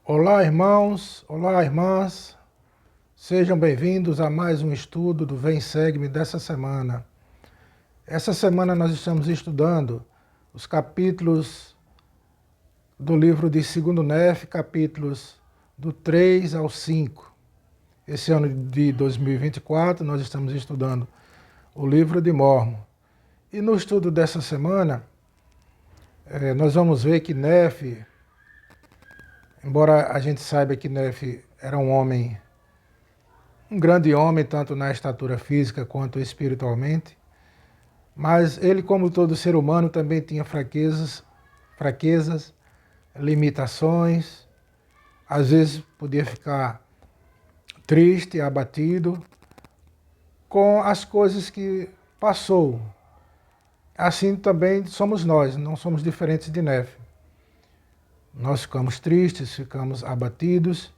Olá, irmãos, olá, irmãs, sejam bem-vindos a mais um estudo do Vem Segue-me dessa semana. Essa semana nós estamos estudando os capítulos do livro de 2º Nef, capítulos do 3 ao 5. Esse ano de 2024 nós estamos estudando o livro de Mórmon. E no estudo dessa semana, nós vamos ver que Nef, embora a gente saiba que Nef era um grande homem, tanto na estatura física quanto espiritualmente, mas ele, como todo ser humano, também tinha fraquezas, limitações, às vezes podia ficar triste, abatido com as coisas que passou. Assim também somos nós, não somos diferentes de Nef. Nós ficamos tristes, ficamos abatidos,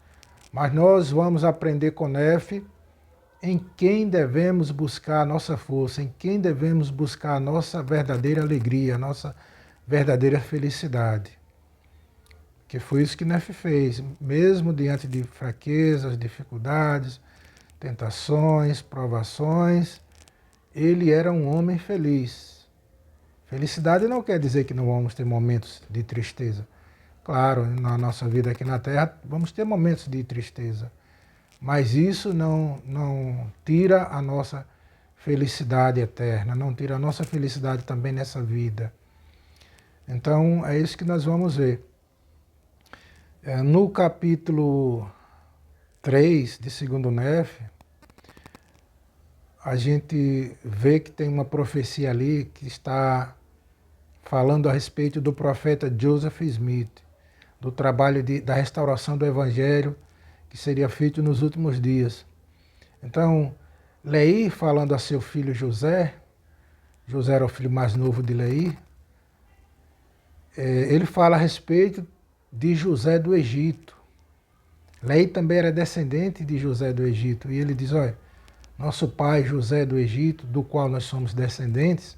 mas nós vamos aprender com Nef em quem devemos buscar a nossa força, em quem devemos buscar a nossa verdadeira alegria, a nossa verdadeira felicidade. Que foi isso que Nef fez, mesmo diante de fraquezas, dificuldades, tentações, provações, ele era um homem feliz. Felicidade não quer dizer que não vamos ter momentos de tristeza. Claro, na nossa vida aqui na Terra vamos ter momentos de tristeza, mas isso não tira a nossa felicidade eterna, não tira a nossa felicidade também nessa vida. Então é isso que nós vamos ver. No capítulo 3 de 2º Nef, a gente vê que tem uma profecia ali que está falando a respeito do profeta Joseph Smith, do trabalho da restauração do Evangelho que seria feito nos últimos dias. Então, Leí, falando a seu filho José, José era o filho mais novo de Leí, ele fala a respeito de José do Egito. Leí também era descendente de José do Egito, e ele diz, olha, nosso pai José do Egito, do qual nós somos descendentes,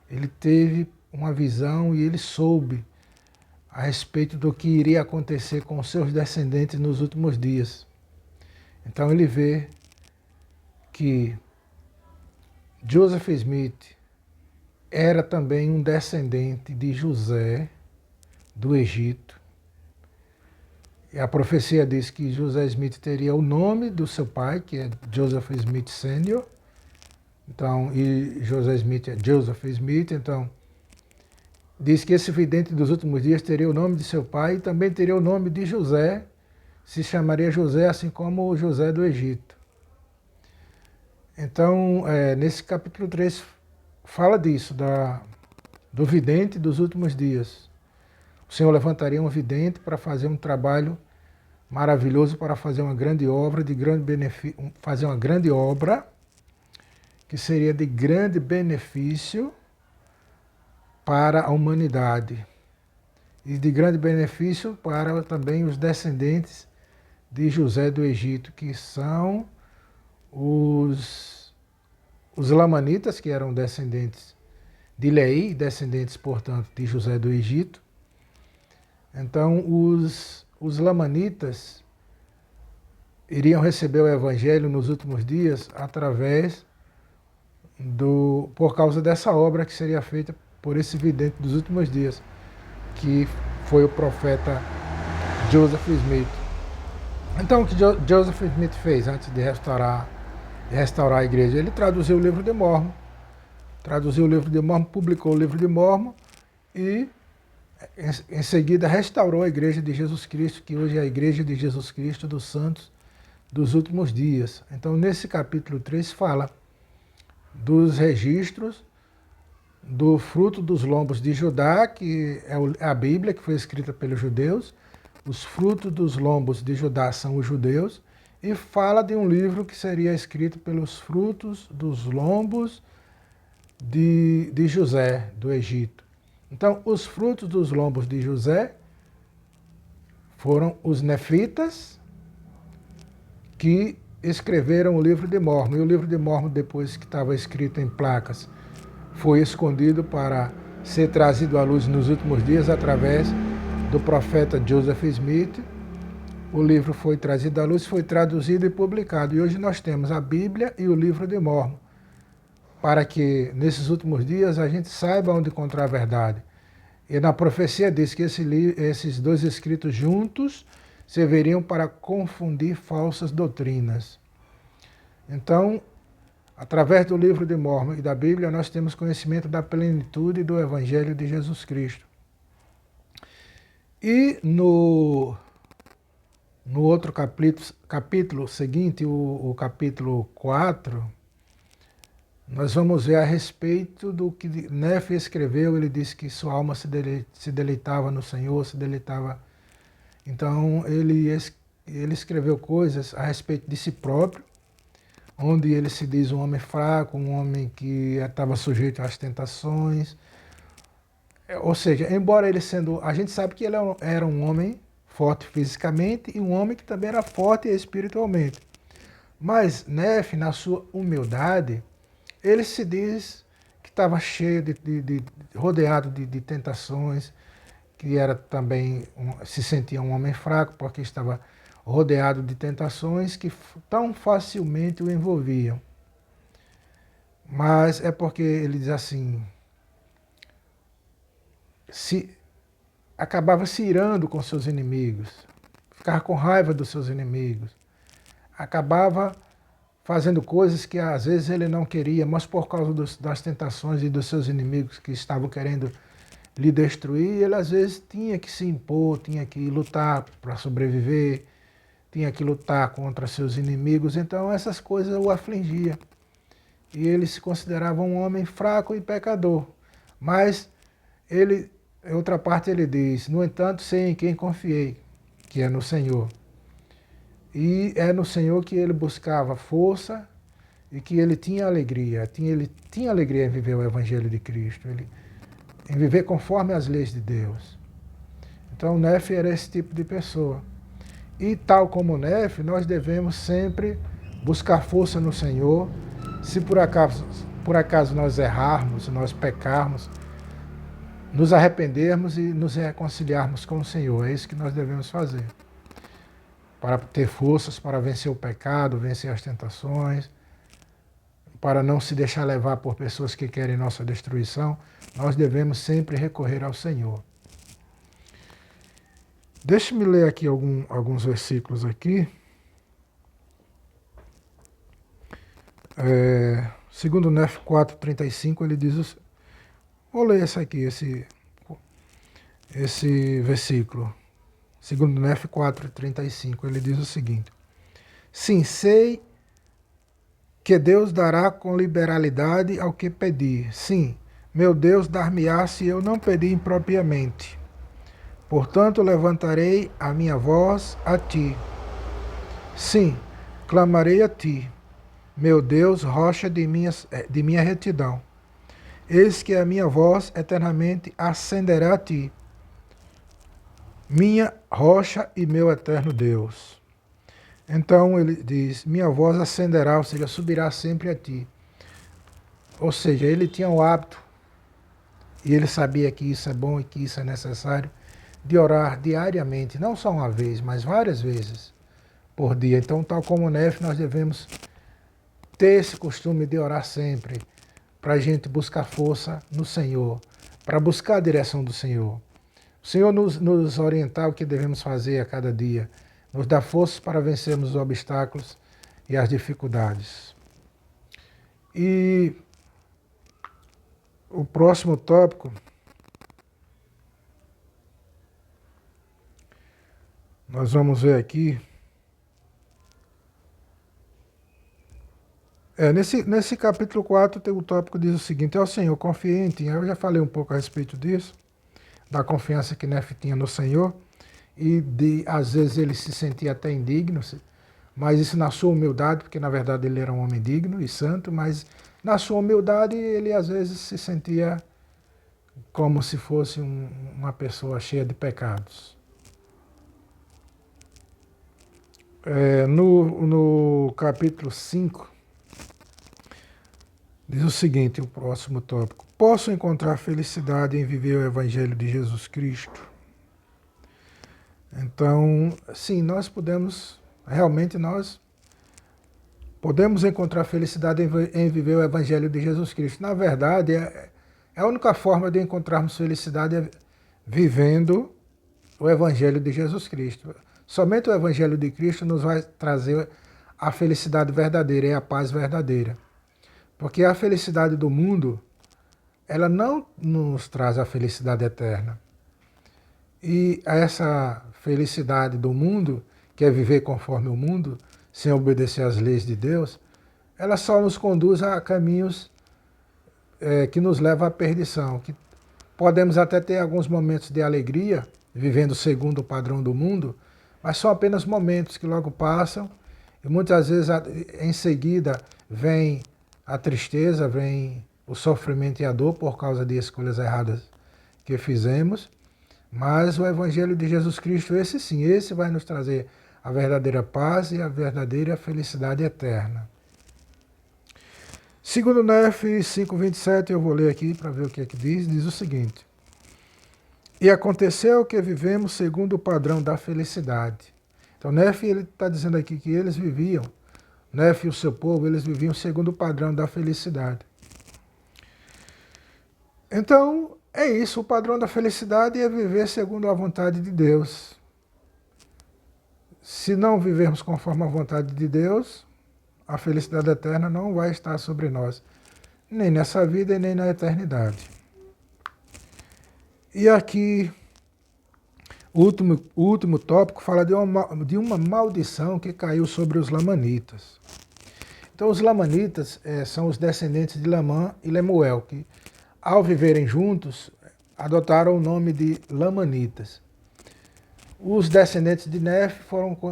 ele teve uma visão e ele soube a respeito do que iria acontecer com os seus descendentes nos últimos dias. Então ele vê que Joseph Smith era também um descendente de José do Egito. E a profecia diz que José Smith teria o nome do seu pai, que é Joseph Smith Sr. Então, e José Smith é Joseph Smith, então diz que esse vidente dos últimos dias teria o nome de seu pai e também teria o nome de José, se chamaria José, assim como o José do Egito. Então, nesse capítulo 3, fala disso, do vidente dos últimos dias. O Senhor levantaria um vidente para fazer um trabalho maravilhoso, para fazer uma grande obra, fazer uma grande obra que seria de grande benefício para a humanidade e de grande benefício para também os descendentes de José do Egito, que são os lamanitas, que eram descendentes de Leí, descendentes, portanto, de José do Egito. Então, os lamanitas iriam receber o Evangelho nos últimos dias por causa dessa obra que seria feita por esse vidente dos últimos dias, que foi o profeta Joseph Smith. Então, o que Joseph Smith fez antes de restaurar a igreja? Ele traduziu o livro de Mórmon, publicou o livro de Mórmon e, em seguida, restaurou a igreja de Jesus Cristo, que hoje é a igreja de Jesus Cristo dos santos dos últimos dias. Então, nesse capítulo 3, fala dos registros do fruto dos lombos de Judá, que é a Bíblia, que foi escrita pelos judeus. Os frutos dos lombos de Judá são os judeus, e fala de um livro que seria escrito pelos frutos dos lombos de José, do Egito. Então, os frutos dos lombos de José foram os nefitas, que escreveram o livro de Mórmon. E o livro de Mórmon, depois que estava escrito em placas, foi escondido para ser trazido à luz nos últimos dias através do profeta Joseph Smith, o livro foi trazido à luz, foi traduzido e publicado. E hoje nós temos a Bíblia e o livro de Mórmon, para que nesses últimos dias a gente saiba onde encontrar a verdade. E na profecia diz que esses dois escritos juntos serviriam para confundir falsas doutrinas. Então, através do livro de Mórmon e da Bíblia, nós temos conhecimento da plenitude do Evangelho de Jesus Cristo. E no outro capítulo seguinte, o capítulo 4, nós vamos ver a respeito do que Nefe escreveu. Ele disse que sua alma se deleitava no Senhor, se deleitava. Então, ele escreveu coisas a respeito de si próprio, onde ele se diz um homem fraco, um homem que estava sujeito às tentações. Ou seja, embora ele sendo... A gente sabe que ele era um homem forte fisicamente e um homem que também era forte espiritualmente. Mas Nefe, na sua humildade, ele se diz que estava cheio rodeado de tentações, que era também, se sentia um homem fraco, porque estava rodeado de tentações que tão facilmente o envolviam. Mas é porque ele diz assim, acabava se irando com seus inimigos, ficava com raiva dos seus inimigos, acabava fazendo coisas que às vezes ele não queria, mas por causa das tentações e dos seus inimigos que estavam querendo lhe destruir, ele às vezes tinha que se impor, tinha que lutar para sobreviver, tinha que lutar contra seus inimigos. Então essas coisas o afligiam. E ele se considerava um homem fraco e pecador. Mas ele, em outra parte ele diz, no entanto, sei em quem confiei, que é no Senhor. E é no Senhor que ele buscava força e que ele tinha alegria. Ele tinha alegria em viver o Evangelho de Cristo, em viver conforme as leis de Deus. Então Nefe era esse tipo de pessoa. E tal como Nefe, nós devemos sempre buscar força no Senhor. Se por acaso nós errarmos, nós pecarmos, nos arrependermos e nos reconciliarmos com o Senhor. É isso que nós devemos fazer. Para ter forças para vencer o pecado, vencer as tentações, para não se deixar levar por pessoas que querem nossa destruição, nós devemos sempre recorrer ao Senhor. Deixe-me ler aqui alguns versículos aqui. Segundo Nefe 4:35, ele diz... Vou ler esse versículo. Segundo Nefe 4:35, ele diz o seguinte: sim, sei que Deus dará com liberalidade ao que pedir. Sim, meu Deus dar-me-á se eu não pedir impropriamente. Portanto, levantarei a minha voz a ti. Sim, clamarei a ti, meu Deus, rocha de minha retidão. Eis que a minha voz eternamente ascenderá a ti, minha rocha e meu eterno Deus. Então ele diz, minha voz ascenderá, ou seja, subirá sempre a ti. Ou seja, ele tinha o hábito, e ele sabia que isso é bom e que isso é necessário, de orar diariamente, não só uma vez, mas várias vezes por dia. Então, tal como Nefe, nós devemos ter esse costume de orar sempre, para a gente buscar força no Senhor, para buscar a direção do Senhor. O Senhor nos orientar o que devemos fazer a cada dia, nos dá forças para vencermos os obstáculos e as dificuldades. E o próximo tópico, nós vamos ver aqui. Nesse capítulo 4, o tópico diz o seguinte: ó Senhor, confiei em ti. Eu já falei um pouco a respeito disso, da confiança que Nefe tinha no Senhor, e às vezes ele se sentia até indigno, mas isso na sua humildade, porque na verdade ele era um homem digno e santo, mas na sua humildade ele às vezes se sentia como se fosse uma pessoa cheia de pecados. No capítulo 5, diz o seguinte, o próximo tópico: posso encontrar felicidade em viver o Evangelho de Jesus Cristo? Então, sim, realmente nós podemos encontrar felicidade em viver o Evangelho de Jesus Cristo. Na verdade, é a única forma de encontrarmos felicidade é vivendo o Evangelho de Jesus Cristo. Somente o Evangelho de Cristo nos vai trazer a felicidade verdadeira e a paz verdadeira. Porque a felicidade do mundo, ela não nos traz a felicidade eterna. E essa felicidade do mundo, que é viver conforme o mundo, sem obedecer às leis de Deus, ela só nos conduz a caminhos que nos levam à perdição. Que podemos até ter alguns momentos de alegria, vivendo segundo o padrão do mundo, mas são apenas momentos que logo passam, e muitas vezes em seguida vem a tristeza, vem o sofrimento e a dor por causa de escolhas erradas que fizemos. Mas o Evangelho de Jesus Cristo, esse sim, esse vai nos trazer a verdadeira paz e a verdadeira felicidade eterna. Segundo Nef 5:27, eu vou ler aqui para ver o que é que diz o seguinte: e aconteceu que vivemos segundo o padrão da felicidade. Então Nef está dizendo aqui que eles viviam, Nef e o seu povo, eles viviam segundo o padrão da felicidade. Então, é isso, o padrão da felicidade é viver segundo a vontade de Deus. Se não vivermos conforme a vontade de Deus, a felicidade eterna não vai estar sobre nós, nem nessa vida e nem na eternidade. E aqui, o último tópico fala de uma maldição que caiu sobre os lamanitas. Então, os lamanitas são os descendentes de Lamã e Lemuel, que, ao viverem juntos, adotaram o nome de lamanitas. Os descendentes de Nef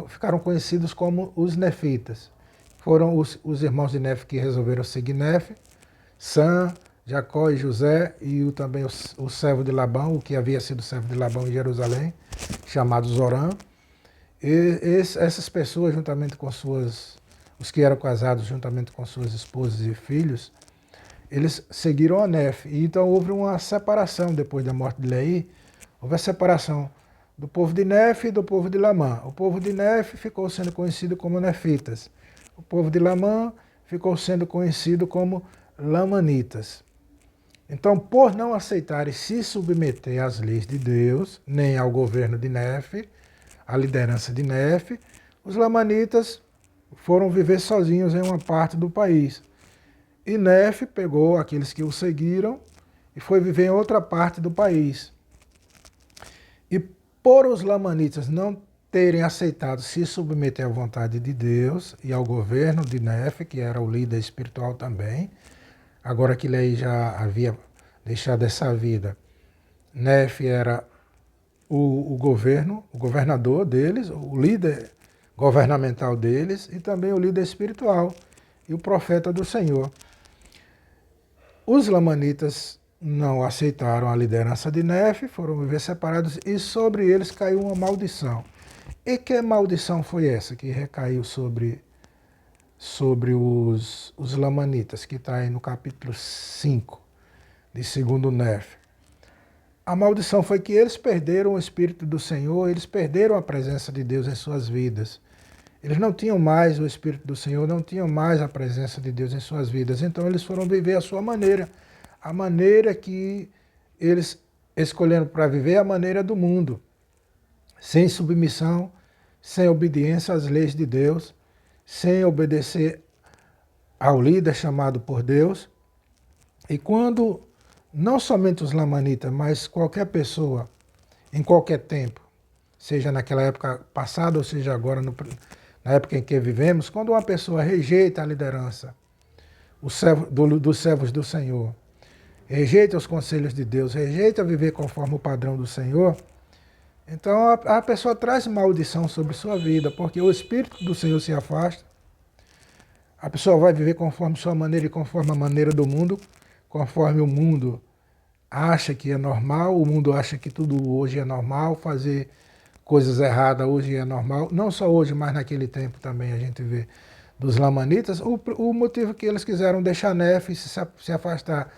ficaram conhecidos como os nefitas. Foram os irmãos de Nef que resolveram seguir Nef, Sam, Jacó e José, e também o servo de Labão, o que havia sido servo de Labão em Jerusalém, chamado Zorã. Essas pessoas, juntamente com os que eram casados, juntamente com suas esposas e filhos, eles seguiram a Nef. E então houve uma separação depois da morte de Leí. Houve a separação do povo de Nef e do povo de Lamã. O povo de Nef ficou sendo conhecido como nefitas. O povo de Lamã ficou sendo conhecido como lamanitas. Então, por não aceitarem se submeter às leis de Deus, nem ao governo de Nef, à liderança de Nef, os lamanitas foram viver sozinhos em uma parte do país. E Nef pegou aqueles que o seguiram e foi viver em outra parte do país. E por os lamanitas não terem aceitado se submeter à vontade de Deus e ao governo de Nef, que era o líder espiritual também, agora que Leí já havia deixado essa vida, Nef era o governador deles, o líder governamental deles e também o líder espiritual e o profeta do Senhor. Os lamanitas não aceitaram a liderança de Nef, foram viver separados e sobre eles caiu uma maldição. E que maldição foi essa que recaiu sobre os lamanitas, que está aí no capítulo 5 de 2 Nef? A maldição foi que eles perderam o Espírito do Senhor, eles perderam a presença de Deus em suas vidas. Eles não tinham mais o Espírito do Senhor, não tinham mais a presença de Deus em suas vidas. Então eles foram viver a sua maneira. A maneira que eles escolheram para viver, a maneira do mundo. Sem submissão, sem obediência às leis de Deus, sem obedecer ao líder chamado por Deus. E quando não somente os lamanitas, mas qualquer pessoa, em qualquer tempo, seja naquela época passada ou seja agora na época em que vivemos, quando uma pessoa rejeita a liderança dos servos do Senhor, rejeita os conselhos de Deus, rejeita viver conforme o padrão do Senhor, então a pessoa traz maldição sobre sua vida, porque o Espírito do Senhor se afasta, a pessoa vai viver conforme sua maneira e conforme a maneira do mundo, conforme o mundo acha que é normal, o mundo acha que tudo hoje é normal, fazer coisas erradas hoje é normal, não só hoje, mas naquele tempo também a gente vê dos lamanitas, o motivo que eles quiseram deixar Nef e se afastar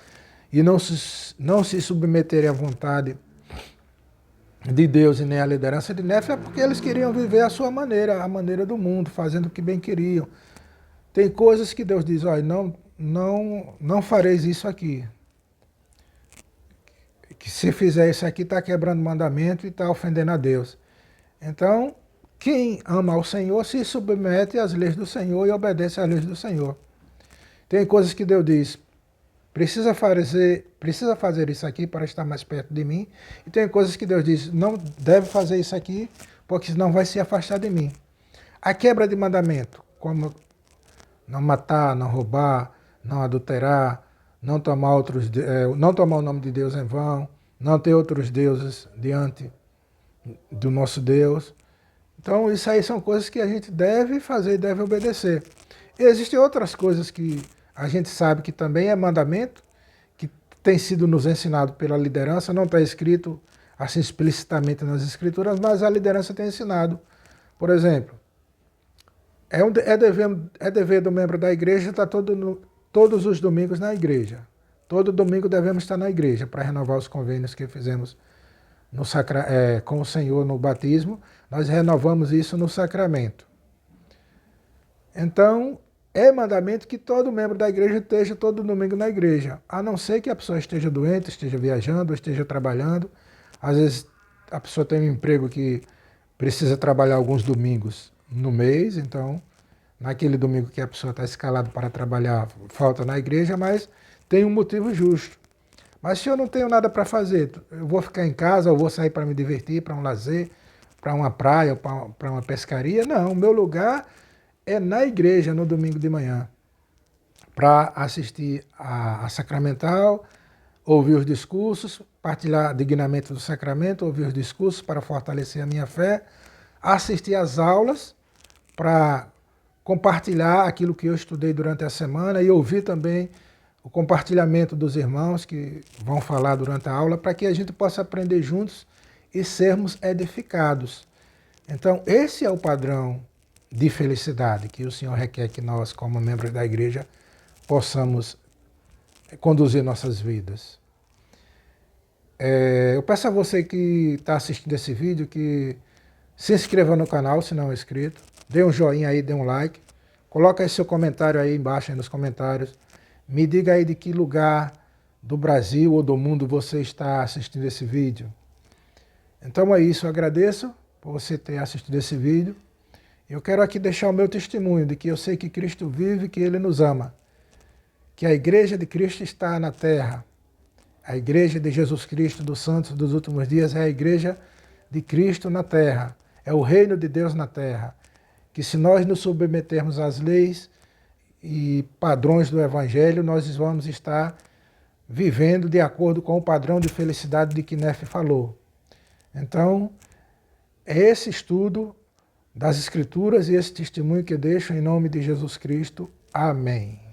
e não se submeterem à vontade de Deus e nem a liderança de Nefe é porque eles queriam viver a sua maneira, a maneira do mundo, fazendo o que bem queriam. Tem coisas que Deus diz, olha, não fareis isso aqui. Que se fizer isso aqui está quebrando o mandamento e está ofendendo a Deus. Então, quem ama ao Senhor se submete às leis do Senhor e obedece às leis do Senhor. Tem coisas que Deus diz, precisa fazer isso aqui para estar mais perto de mim. E tem coisas que Deus diz, não deve fazer isso aqui, porque senão vai se afastar de mim. A quebra de mandamento, como não matar, não roubar, não adulterar, não tomar o nome de Deus em vão, não ter outros deuses diante do nosso Deus. Então, isso aí são coisas que a gente deve fazer e deve obedecer. E existem outras coisas que a gente sabe que também é mandamento, que tem sido nos ensinado pela liderança, não está escrito assim explicitamente nas escrituras, mas a liderança tem ensinado. Por exemplo, é dever do membro da igreja estar todos os domingos na igreja. Todo domingo devemos estar na igreja para renovar os convênios que fizemos com o Senhor no batismo. Nós renovamos isso no sacramento. Então, é mandamento que todo membro da igreja esteja todo domingo na igreja, a não ser que a pessoa esteja doente, esteja viajando, esteja trabalhando. Às vezes a pessoa tem um emprego que precisa trabalhar alguns domingos no mês, então naquele domingo que a pessoa está escalada para trabalhar, falta na igreja, mas tem um motivo justo. Mas se eu não tenho nada para fazer, eu vou ficar em casa, eu vou sair para me divertir, para um lazer, para uma praia, para uma pescaria? Não, o meu lugar é na igreja no domingo de manhã, para assistir a sacramental, ouvir os discursos, partilhar dignamente do sacramento, ouvir os discursos para fortalecer a minha fé, assistir às aulas para compartilhar aquilo que eu estudei durante a semana e ouvir também o compartilhamento dos irmãos que vão falar durante a aula, para que a gente possa aprender juntos e sermos edificados. Então, esse é o padrão de felicidade que o Senhor requer que nós, como membros da igreja, possamos conduzir nossas vidas. Eu peço a você que está assistindo esse vídeo que se inscreva no canal, se não é inscrito, dê um joinha aí, dê um like, coloca aí seu comentário aí embaixo, aí nos comentários, me diga aí de que lugar do Brasil ou do mundo você está assistindo esse vídeo. Então é isso, eu agradeço por você ter assistido esse vídeo. Eu quero aqui deixar o meu testemunho de que eu sei que Cristo vive e que Ele nos ama. Que a igreja de Cristo está na terra. A igreja de Jesus Cristo dos santos dos últimos dias é a igreja de Cristo na terra. É o reino de Deus na terra. Que se nós nos submetermos às leis e padrões do Evangelho, nós vamos estar vivendo de acordo com o padrão de felicidade de que Nefe falou. Então, é esse estudo das Escrituras e esse testemunho que eu deixo em nome de Jesus Cristo. Amém.